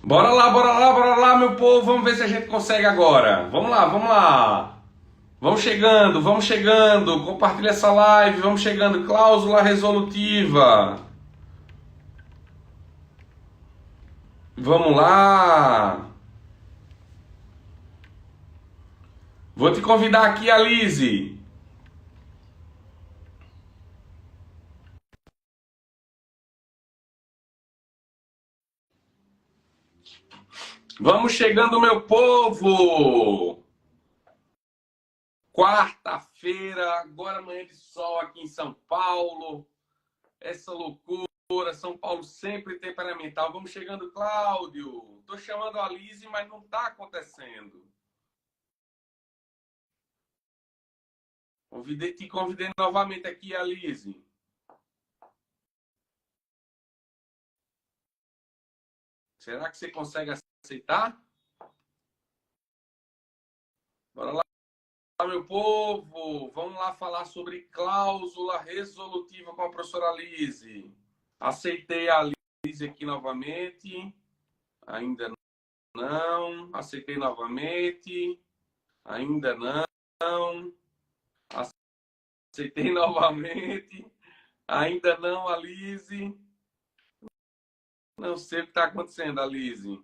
Bora lá, bora lá, bora lá, meu povo. Vamos ver se a gente consegue agora. Vamos lá, vamos lá. Vamos chegando, vamos chegando. Compartilha essa live, vamos chegando. Cláusula resolutiva. Vamos lá. Vou te convidar aqui, Alice. Vamos chegando, meu povo. Quarta-feira, agora manhã de sol aqui em São Paulo. Essa loucura. São Paulo sempre temperamental. Vamos chegando, Cláudio. Tô chamando a Alice, mas não tá acontecendo. Te convidei novamente aqui, Alice. Será que você consegue aceitar? Bora lá, meu povo. Vamos lá falar sobre cláusula resolutiva com a professora Alice. Aceitei a Alice aqui novamente. Ainda não. Aceitei novamente. Ainda não. Aceitei novamente. Ainda não, Alice. Não sei o que está acontecendo, Alice.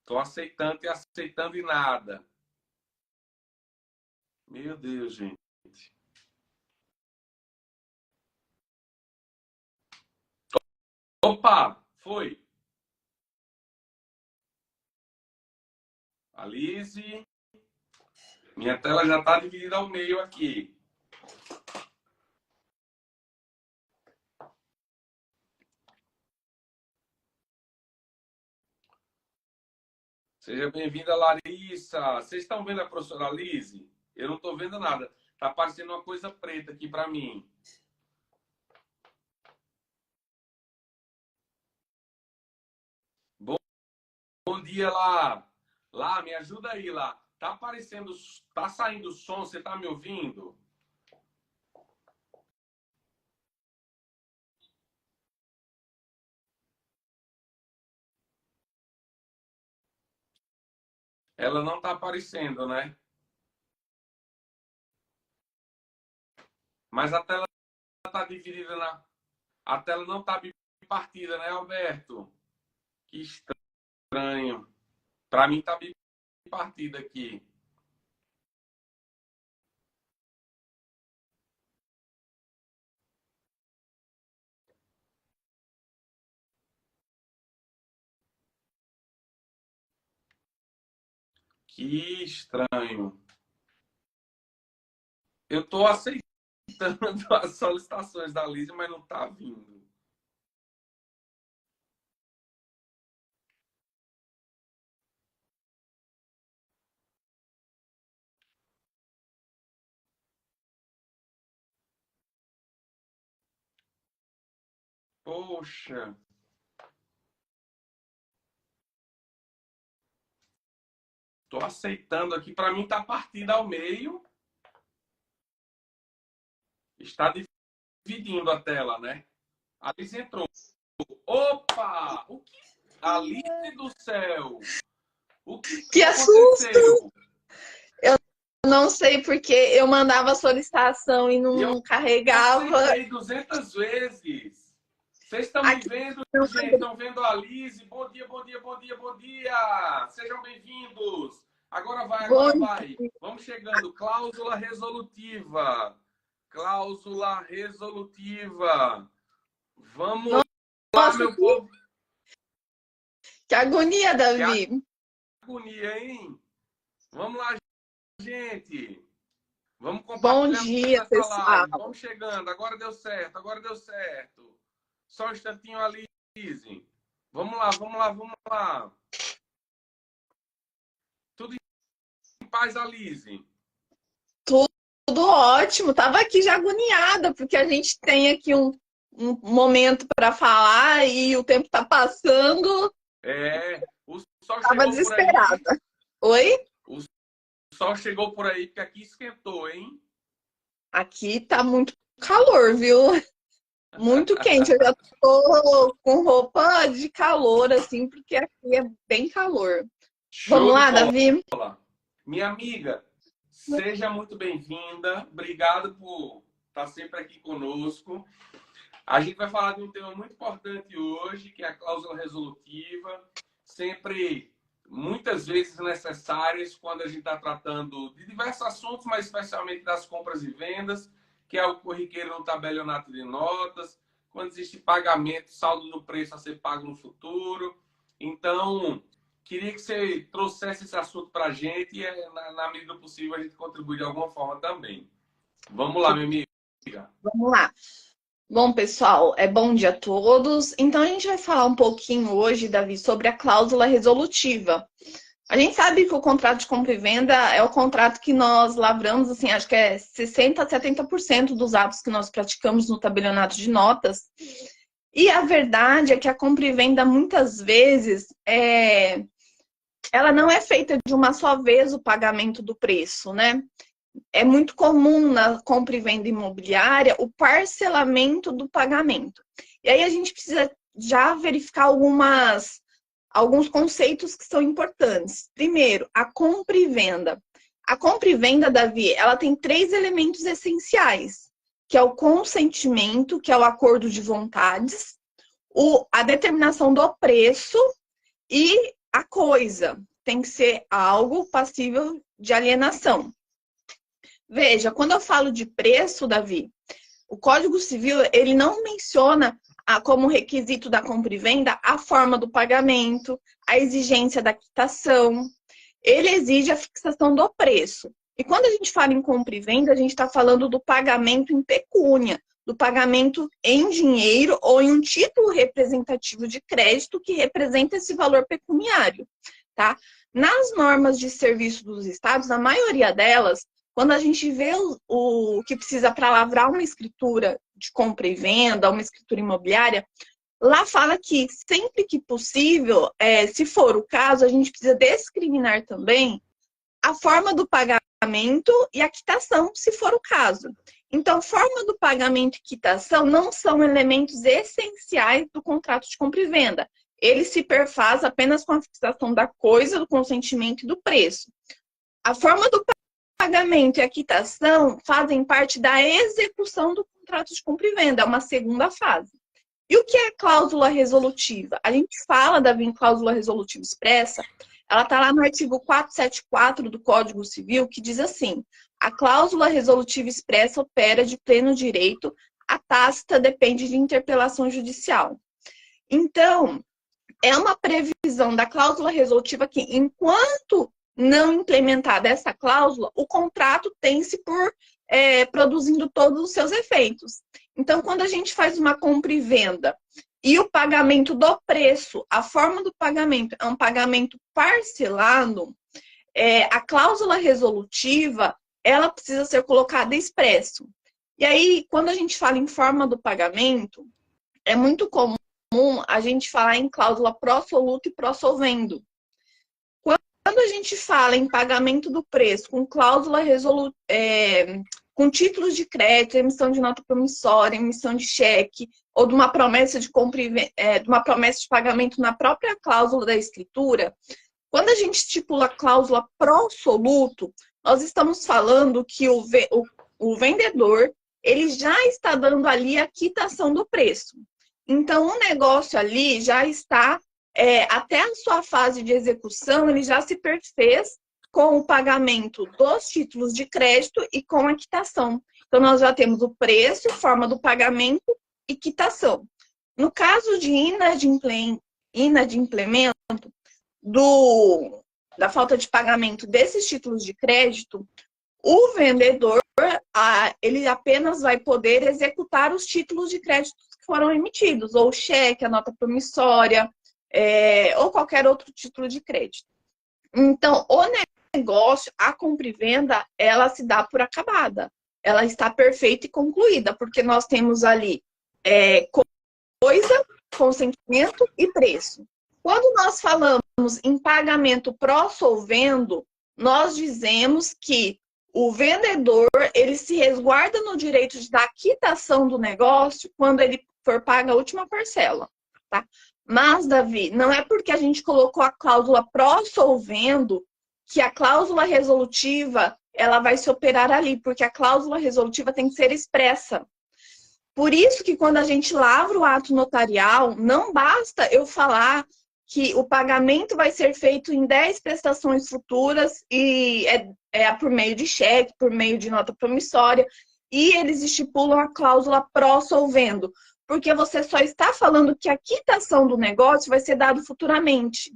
Estou aceitando e aceitando e nada. Meu Deus, gente. Opa, foi. Alice, minha tela já está dividida ao meio aqui. Seja bem-vinda, Larissa. Vocês estão vendo a professora Alice? Eu não estou vendo nada. Está aparecendo uma coisa preta aqui para mim. Bom dia lá. Lá, me ajuda aí lá. Tá aparecendo, tá saindo som, você tá me ouvindo? Ela não tá aparecendo, né? Mas a tela tá dividida na. A tela não tá bipartida, né, Alberto? Que estranho. Para mim tá bipartida aqui. Que estranho. Eu tô aceitando as solicitações da Lígia, mas não tá vindo. Poxa. Tô aceitando aqui. Para mim tá partida ao meio. Está dividindo a tela, né? A Alice entrou. Opa! O que? Alice do céu! O que Que assusto! aconteceu? Eu não sei porque eu mandava solicitação e Eu não carregava. aceitei 200 vezes. Vocês estão me Aqui vendo, não. gente? Estão vendo a Alice? Bom dia, bom dia, bom dia, bom dia! Sejam bem-vindos! Agora vai, Bom agora vai. Vamos chegando. Cláusula resolutiva. Cláusula resolutiva. Vamos lá, Nossa, meu povo. que agonia, Que Davi. agonia, hein? Vamos lá, gente. Vamos Bom compartilhando dia, essa pessoal. live. Vamos chegando. Agora deu certo, agora deu certo. Só um instantinho, Alice. Vamos lá, vamos lá, vamos lá. Tudo em paz, Alice. Tudo ótimo. Tava aqui já agoniada, porque a gente tem aqui um momento para falar e o tempo tá passando. O sol Tava chegou por aí. desesperada. Oi? O sol chegou por aí, porque aqui esquentou, hein? Aqui tá muito calor, viu? Muito quente. Eu já tô com roupa de calor, assim, porque aqui é bem calor. Vamos Show de lá, bola. Davi? Minha amiga, seja muito bem-vinda. Obrigado por estar sempre aqui conosco. A gente vai falar de um tema muito importante hoje, que é a cláusula resolutiva. Sempre, muitas vezes necessárias quando a gente está tratando de diversos assuntos, mas especialmente das compras e vendas, que é o corriqueiro no tabelionato de notas, quando existe pagamento, saldo do preço a ser pago no futuro. Então, queria que você trouxesse esse assunto para a gente e, na medida do possível, a gente contribui de alguma forma também. Vamos lá, minha amiga. Vamos lá. Bom, pessoal, bom dia a todos. Então, a gente vai falar um pouquinho hoje, Davi, sobre a cláusula resolutiva. A gente sabe que o contrato de compra e venda é o contrato que nós lavramos, assim, acho que é 60% a 70% dos atos que nós praticamos no tabelionato de notas. E a verdade é que a compra e venda, muitas vezes, ela não é feita de uma só vez o pagamento do preço, né? É muito comum na compra e venda imobiliária o parcelamento do pagamento. E aí a gente precisa já verificar alguns conceitos que são importantes. Primeiro, a compra e venda. A compra e venda, Davi, ela tem 3 elementos essenciais, que é o consentimento, que é o acordo de vontades, a determinação do preço e a coisa. Tem que ser algo passível de alienação. Veja, quando eu falo de preço, Davi, o Código Civil, ele não menciona como requisito da compra e venda a forma do pagamento, a exigência da quitação. Ele exige a fixação do preço. E quando a gente fala em compra e venda, a gente está falando do pagamento em pecúnia, do pagamento em dinheiro ou em um título representativo de crédito que representa esse valor pecuniário, tá? Nas normas de serviço dos estados, na maioria delas, quando a gente vê o que precisa para lavrar uma escritura de compra e venda, uma escritura imobiliária, lá fala que sempre que possível, se for o caso, a gente precisa discriminar também a forma do pagamento e a quitação, se for o caso. Então, forma do pagamento e quitação não são elementos essenciais do contrato de compra e venda. Ele se perfaz apenas com a fixação da coisa, do consentimento e do preço. A forma do pagamento e a quitação fazem parte da execução do contrato de compra e venda, é uma segunda fase. E o que é cláusula resolutiva? A gente fala, Davi, em cláusula resolutiva expressa, ela está lá no artigo 474 do Código Civil, que diz assim: a cláusula resolutiva expressa opera de pleno direito, a tácita depende de interpelação judicial. Então, é uma previsão da cláusula resolutiva que, enquanto não implementada essa cláusula, o contrato tem-se por produzindo todos os seus efeitos. Então, quando a gente faz uma compra e venda e o pagamento do preço, a forma do pagamento é um pagamento parcelado, a cláusula resolutiva, ela precisa ser colocada expresso. E aí, quando a gente fala em forma do pagamento, é muito comum a gente falar em cláusula pró-soluto e pró-solvendo. Quando a gente fala em pagamento do preço com cláusula com títulos de crédito, emissão de nota promissória, emissão de cheque, ou de uma promessa de compra de uma promessa de pagamento na própria cláusula da escritura, quando a gente estipula a cláusula pró-soluto, nós estamos falando que o vendedor ele já está dando ali a quitação do preço. Então, o negócio ali já está até a sua fase de execução, ele já se perfez com o pagamento dos títulos de crédito e com a quitação. Então, nós já temos o preço, forma do pagamento e quitação. No caso de inadimplemento da falta de pagamento desses títulos de crédito, o vendedor ele apenas vai poder executar os títulos de crédito que foram emitidos, ou o cheque, a nota promissória, ou qualquer outro título de crédito. Então, o negócio, a compra e venda, ela se dá por acabada. Ela está perfeita e concluída, porque nós temos ali coisa, consentimento e preço. Quando nós falamos em pagamento pró-solvendo, nós dizemos que O vendedor, ele se resguarda no direito da quitação do negócio quando ele for pagar a última parcela, tá? Mas, Davi, não é porque a gente colocou a cláusula pró-solvendo que a cláusula resolutiva ela vai se operar ali, porque a cláusula resolutiva tem que ser expressa. Por isso que quando a gente lavra o ato notarial, não basta eu falar que o pagamento vai ser feito em 10 prestações futuras e é por meio de cheque, por meio de nota promissória, e eles estipulam a cláusula pró-solvendo, porque você só está falando que a quitação do negócio vai ser dado futuramente.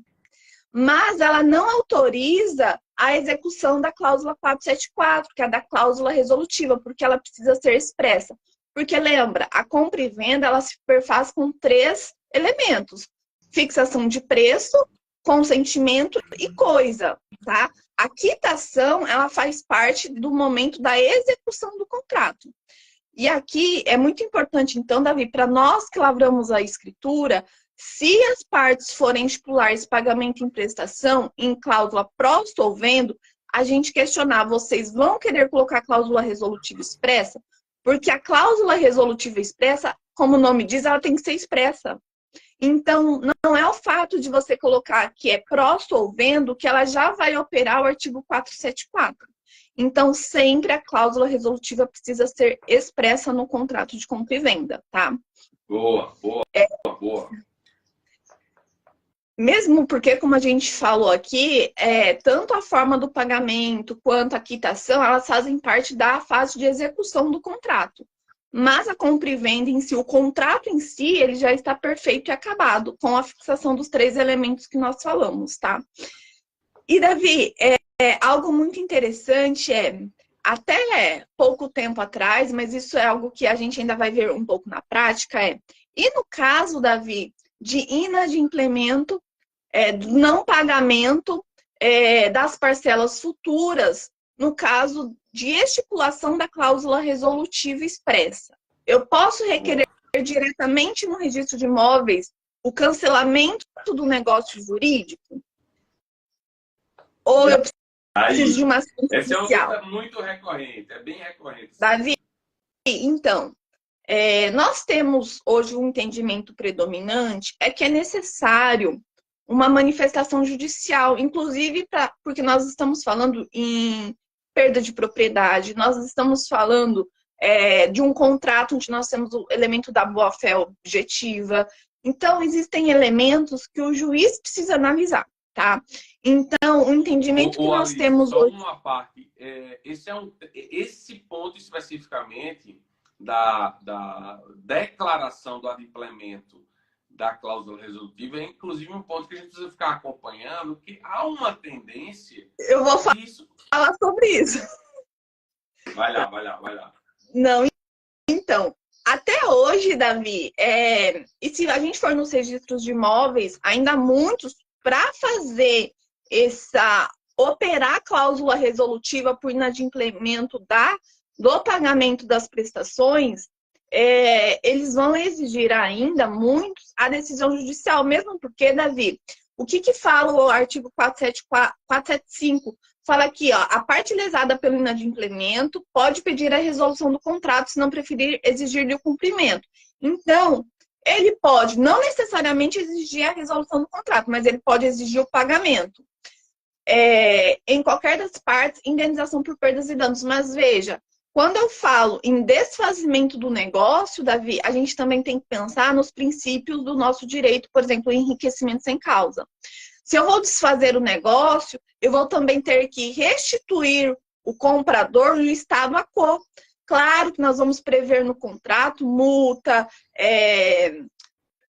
Mas ela não autoriza a execução da cláusula 474, que é a da cláusula resolutiva, porque ela precisa ser expressa. Porque lembra, a compra e venda ela se perfaz com 3 elementos: fixação de preço, consentimento e coisa, tá? A quitação, ela faz parte do momento da execução do contrato. E aqui é muito importante, então, Davi, para nós que lavramos a escritura, se as partes forem estipular esse pagamento em prestação em cláusula pró-solvendo, a gente questionar, vocês vão querer colocar a cláusula resolutiva expressa? Porque a cláusula resolutiva expressa, como o nome diz, ela tem que ser expressa. Então, não é o fato de você colocar que é pró-solvendo que ela já vai operar o artigo 474. Então, sempre a cláusula resolutiva precisa ser expressa no contrato de compra e venda, tá? Boa, boa, boa. Mesmo porque, como a gente falou aqui, tanto a forma do pagamento quanto a quitação, elas fazem parte da fase de execução do contrato. Mas a compra e venda em si, o contrato em si, ele já está perfeito e acabado, com a fixação dos 3 elementos que nós falamos, tá? E, Davi, algo muito interessante até pouco tempo atrás, mas isso é algo que a gente ainda vai ver um pouco na prática, e no caso, Davi, de inadimplemento, do não pagamento das parcelas futuras, no caso de estipulação da cláusula resolutiva expressa. Eu posso requerer diretamente no registro de imóveis o cancelamento do negócio jurídico? Ou eu preciso de uma ação Essa judicial? é uma coisa muito recorrente, é bem recorrente. Davi, então, nós temos hoje um entendimento predominante que é necessário uma manifestação judicial, inclusive porque nós estamos falando em perda de propriedade, nós estamos falando de um contrato onde nós temos o elemento da boa-fé objetiva. Então, existem elementos que o juiz precisa analisar, tá? Então, o entendimento que nós temos só hoje... uma parte, esse ponto especificamente da declaração do adimplemento da cláusula resolutiva é inclusive um ponto que a gente precisa ficar acompanhando, que há uma tendência... Eu vou falar sobre isso. Vai lá. Não, então, até hoje, Davi, e se a gente for nos registros de imóveis, ainda muitos, para fazer operar a cláusula resolutiva por inadimplemento do pagamento das prestações, eles vão exigir ainda muitos a decisão judicial, mesmo porque, Davi, o que fala o artigo 475? Fala aqui, ó, a parte lesada pelo inadimplemento pode pedir a resolução do contrato se não preferir exigir-lhe o cumprimento. Então, ele pode não necessariamente exigir a resolução do contrato, mas ele pode exigir o pagamento. Em qualquer das partes, indenização por perdas e danos. Mas veja, quando eu falo em desfazimento do negócio, Davi, a gente também tem que pensar nos princípios do nosso direito, por exemplo, enriquecimento sem causa. Se eu vou desfazer o negócio, eu vou também ter que restituir o comprador no estado a quo. Claro que nós vamos prever no contrato multa,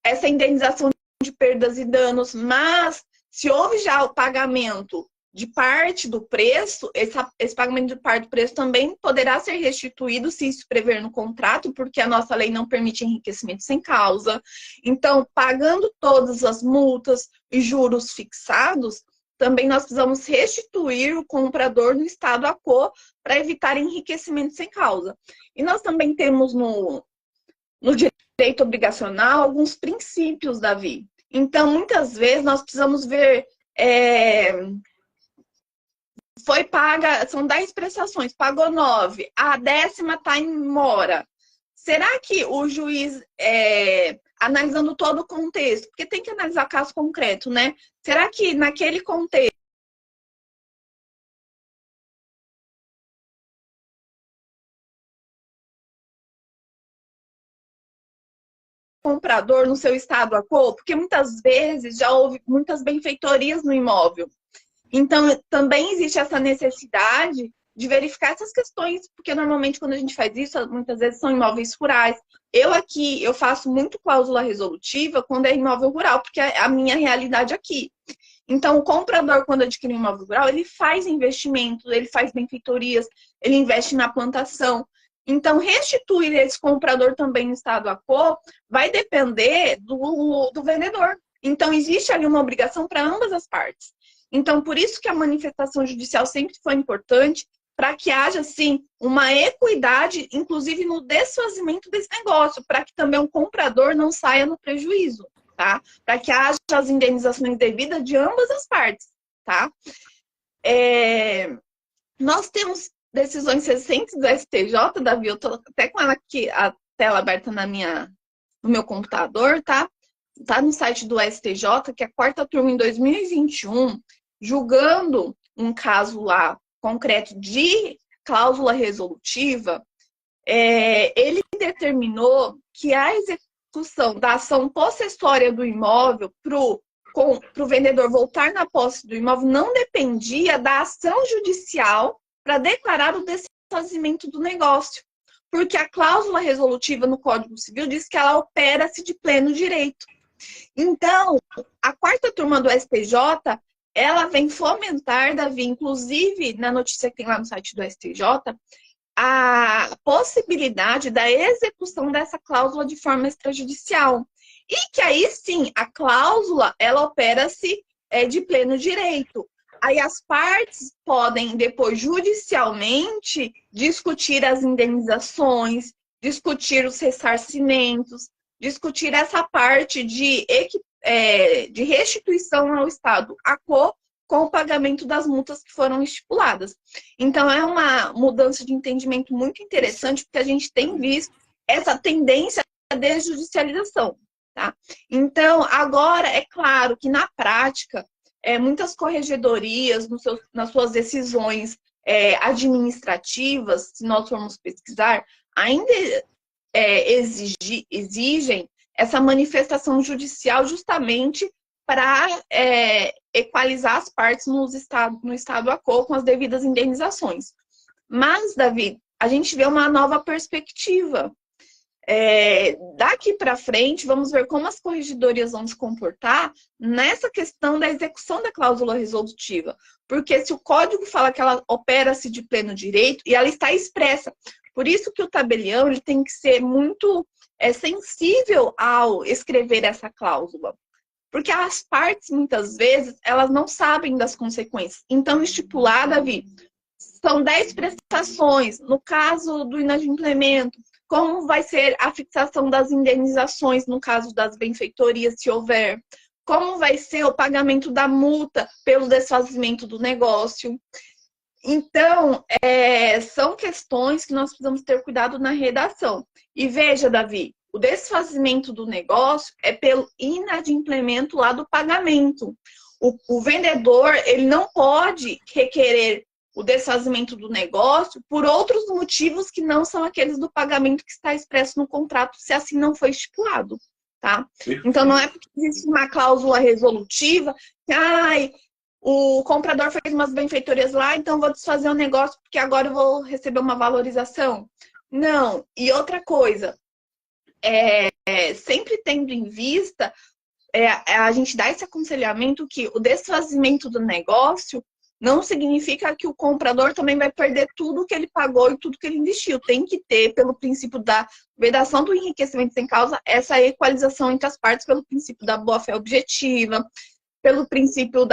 essa indenização de perdas e danos, mas se houve já o pagamento de parte do preço, esse pagamento de parte do preço também poderá ser restituído se isso prever no contrato, porque a nossa lei não permite enriquecimento sem causa. Então, pagando todas as multas e juros fixados, também nós precisamos restituir o comprador no estado a quo para evitar enriquecimento sem causa. E nós também temos no direito obrigacional alguns princípios, Davi. Então, muitas vezes, nós precisamos ver foi paga, são 10 prestações, pagou 9, a 10ª está em mora. Será que o juiz, analisando todo o contexto, porque tem que analisar caso concreto, né? Será que naquele contexto comprador no seu estado a quo? Porque muitas vezes já houve muitas benfeitorias no imóvel. Então, também existe essa necessidade de verificar essas questões, porque normalmente quando a gente faz isso, muitas vezes são imóveis rurais. Eu faço muito cláusula resolutiva quando é imóvel rural, porque é a minha realidade aqui. Então, o comprador, quando adquire um imóvel rural, ele faz investimentos, ele faz benfeitorias, ele investe na plantação. Então, restituir esse comprador também no estado a quo vai depender do vendedor. Então, existe ali uma obrigação para ambas as partes. Então, por isso que a manifestação judicial sempre foi importante, para que haja, sim, uma equidade, inclusive no desfazimento desse negócio, para que também o comprador não saia no prejuízo, tá? Para que haja as indenizações devidas de ambas as partes, tá? Nós temos decisões recentes do STJ, Davi, eu tô até com ela aqui, a tela aberta no meu computador, tá? Tá no site do STJ, que é a 4ª turma em 2021, julgando um caso lá concreto de cláusula resolutiva, ele determinou que a execução da ação possessória do imóvel para o vendedor voltar na posse do imóvel não dependia da ação judicial para declarar o desfazimento do negócio. Porque a cláusula resolutiva no Código Civil diz que ela opera-se de pleno direito. Então, a 4ª turma do STJ, ela vem fomentar, Davi, inclusive na notícia que tem lá no site do STJ, a possibilidade da execução dessa cláusula de forma extrajudicial. E que aí sim, a cláusula, ela opera-se de pleno direito. Aí as partes podem, depois, judicialmente, discutir as indenizações, discutir os ressarcimentos, discutir essa parte de restituição ao Estado a quo com o pagamento das multas que foram estipuladas. Então, é uma mudança de entendimento muito interessante, porque a gente tem visto essa tendência à desjudicialização, tá? Então, agora, é claro que na prática, muitas corregedorias, nas suas decisões administrativas, se nós formos pesquisar, ainda exigem essa manifestação judicial justamente para equalizar as partes no estado a quo com as devidas indenizações. Mas, Davi, a gente vê uma nova perspectiva. Daqui para frente, vamos ver como as corregedorias vão se comportar nessa questão da execução da cláusula resolutiva. Porque se o código fala que ela opera-se de pleno direito, e ela está expressa. Por isso que o tabelião ele tem que ser muito sensível ao escrever essa cláusula. Porque as partes, muitas vezes, elas não sabem das consequências. Então, estipular, Davi, são 10 prestações. No caso do inadimplemento, como vai ser a fixação das indenizações no caso das benfeitorias, se houver? Como vai ser o pagamento da multa pelo desfazimento do negócio? Então, são questões que nós precisamos ter cuidado na redação. E veja, Davi, o desfazimento do negócio é pelo inadimplemento lá do pagamento. O vendedor, ele não pode requerer o desfazimento do negócio por outros motivos que não são aqueles do pagamento que está expresso no contrato, se assim não foi estipulado, tá? Então, não é porque existe uma cláusula resolutiva que, o comprador fez umas benfeitorias lá, então vou desfazer o negócio porque agora eu vou receber uma valorização. Não. E outra coisa, sempre tendo em vista, a gente dá esse aconselhamento que o desfazimento do negócio não significa que o comprador também vai perder tudo que ele pagou e tudo que ele investiu. Tem que ter, pelo princípio da vedação do enriquecimento sem causa, essa equalização entre as partes, pelo princípio da boa-fé objetiva, pelo princípio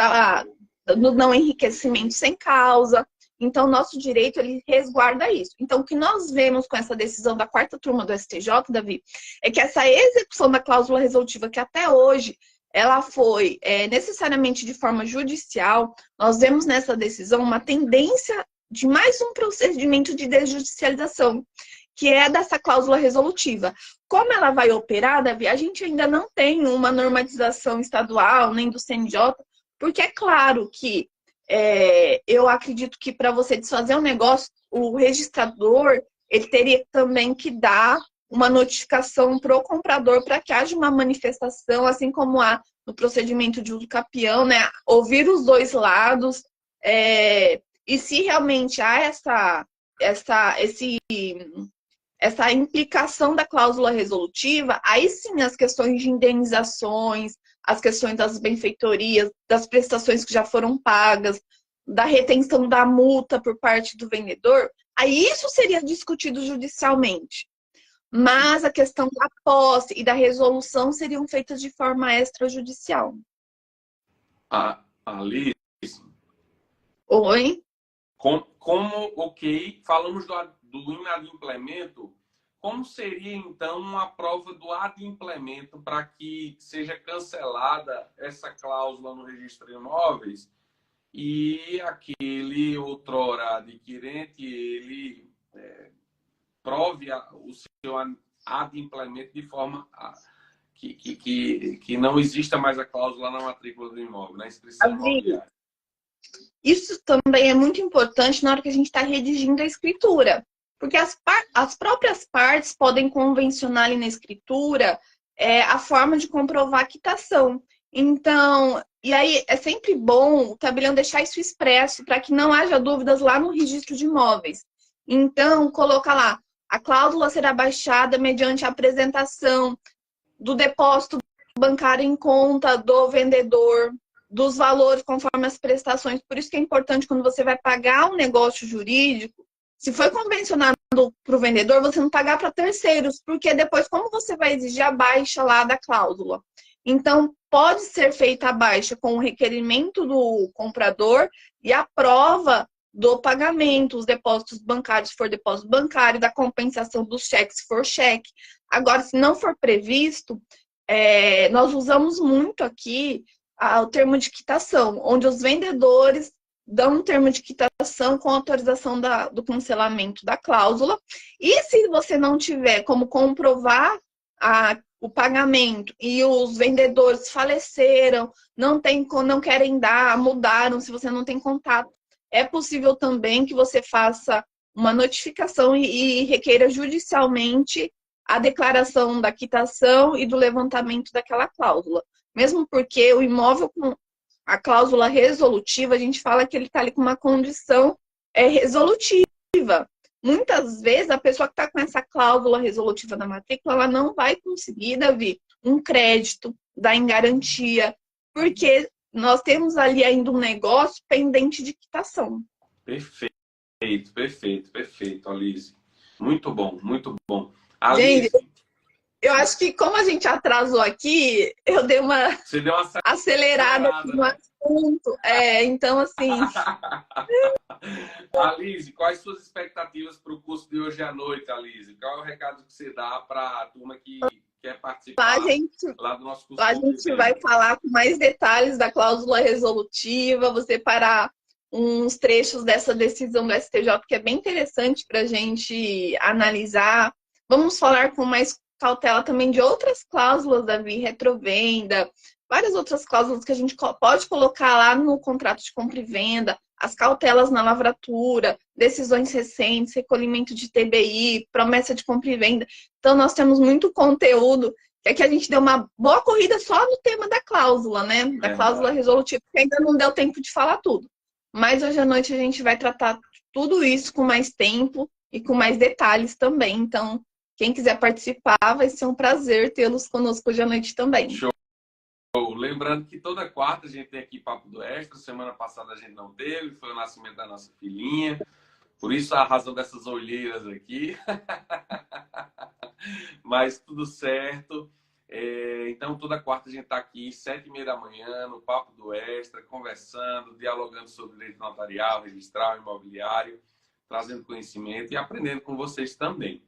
do não enriquecimento sem causa. Então, nosso direito, ele resguarda isso. Então, o que nós vemos com essa decisão da 4ª turma do STJ, Davi, é que essa execução da cláusula resolutiva, que até hoje ela foi necessariamente de forma judicial, nós vemos nessa decisão uma tendência de mais um procedimento de desjudicialização, que é dessa cláusula resolutiva. Como ela vai operar, Davi, a gente ainda não tem uma normatização estadual, nem do CNJ, porque é claro que eu acredito que para você desfazer um negócio, o registrador ele teria também que dar uma notificação para o comprador para que haja uma manifestação, assim como há no procedimento de uso capião, né? Ouvir os dois lados, e se realmente há essa implicação da cláusula resolutiva, aí sim as questões de indenizações, as questões das benfeitorias, das prestações que já foram pagas, da retenção da multa por parte do vendedor, aí isso seria discutido judicialmente. Mas a questão da posse e da resolução seriam feitas de forma extrajudicial. Ali, Oi? ok, falamos do inadimplemento, como seria então uma prova do adimplemento para que seja cancelada essa cláusula no registro de imóveis e aquele outrora adquirente, ele prove o seu adimplemento de forma que não exista mais a cláusula na matrícula do imóvel, na inscrição imobiliária. Isso também é muito importante na hora que a gente está redigindo a escritura. Porque as próprias partes podem convencionar ali na escritura a forma de comprovar a quitação. Então, e aí é sempre bom o tabelião deixar isso expresso para que não haja dúvidas lá no registro de imóveis. Então, coloca lá, a cláusula será baixada mediante a apresentação do depósito bancário em conta do vendedor, dos valores conforme as prestações. Por isso que é importante quando você vai pagar um negócio jurídico, se foi convencionado para o vendedor, você não pagar para terceiros, porque depois como você vai exigir a baixa lá da cláusula? Então, pode ser feita a baixa com o requerimento do comprador e a prova do pagamento, os depósitos bancários, se for depósito bancário, da compensação dos cheques, se for cheque. Agora, se não for previsto, nós usamos muito aqui o termo de quitação, onde os vendedores dão um termo de quitação com autorização do cancelamento da cláusula. E se você não tiver como comprovar o pagamento e os vendedores faleceram, não querem dar, mudaram, se você não tem contato, é possível também que você faça uma notificação e requeira judicialmente a declaração da quitação e do levantamento daquela cláusula. Mesmo porque o imóvel com a cláusula resolutiva, a gente fala que ele está ali com uma condição resolutiva. Muitas vezes, a pessoa que está com essa cláusula resolutiva na matrícula, ela não vai conseguir, Davi, um crédito, dar em garantia, porque nós temos ali ainda um negócio pendente de quitação. Perfeito, perfeito, Alice. Muito bom, muito bom. Alice, gente, eu acho que como a gente atrasou aqui, eu dei uma acelerada aqui no assunto. Então, assim... Alice, quais suas expectativas para o curso de hoje à noite, Alice? Qual é o recado que você dá para a turma que quer participar lá do nosso curso? Lá a gente vai falar com mais detalhes da cláusula resolutiva, vou separar uns trechos dessa decisão do STJ, que é bem interessante para a gente analisar. Vamos falar com mais cautela também de outras cláusulas, Davi, retrovenda, várias outras cláusulas que a gente pode colocar lá no contrato de compra e venda, as cautelas na lavratura, decisões recentes, recolhimento de TBI, promessa de compra e venda. Então, nós temos muito conteúdo, que aqui a gente deu uma boa corrida só no tema da cláusula, né? Da cláusula resolutiva, que ainda não deu tempo de falar tudo. Mas hoje à noite a gente vai tratar tudo isso com mais tempo e com mais detalhes também. Então, quem quiser participar, vai ser um prazer tê-los conosco hoje à noite também. Show! Lembrando que toda quarta a gente tem aqui Papo do Extra. Semana passada a gente não teve, foi o nascimento da nossa filhinha. Por isso a razão dessas olheiras aqui. Mas tudo certo. Então toda quarta a gente está aqui, 7h30 da manhã, no Papo do Extra, conversando, dialogando sobre direito notarial, registral, imobiliário, trazendo conhecimento e aprendendo com vocês também.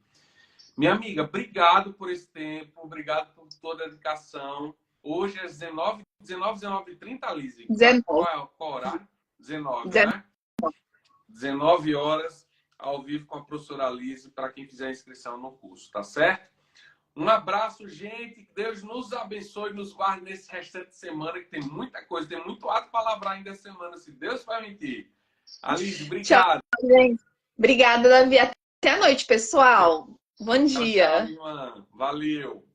Minha amiga, obrigado por esse tempo, obrigado por toda a dedicação. Hoje é 19h30, Lise. 19. Qual o horário? 19, 19. né? 19 horas, ao vivo com a professora Lise, para quem fizer a inscrição no curso, tá certo? Um abraço, gente. Deus nos abençoe e nos guarde nesse restante de semana, que tem muita coisa, tem muito ato para lavrar ainda essa semana, se Deus permitir. Alice, obrigado. Tchau, gente. Obrigada, Davi. Até a noite, pessoal. Bom dia. Tchau, irmã. Valeu.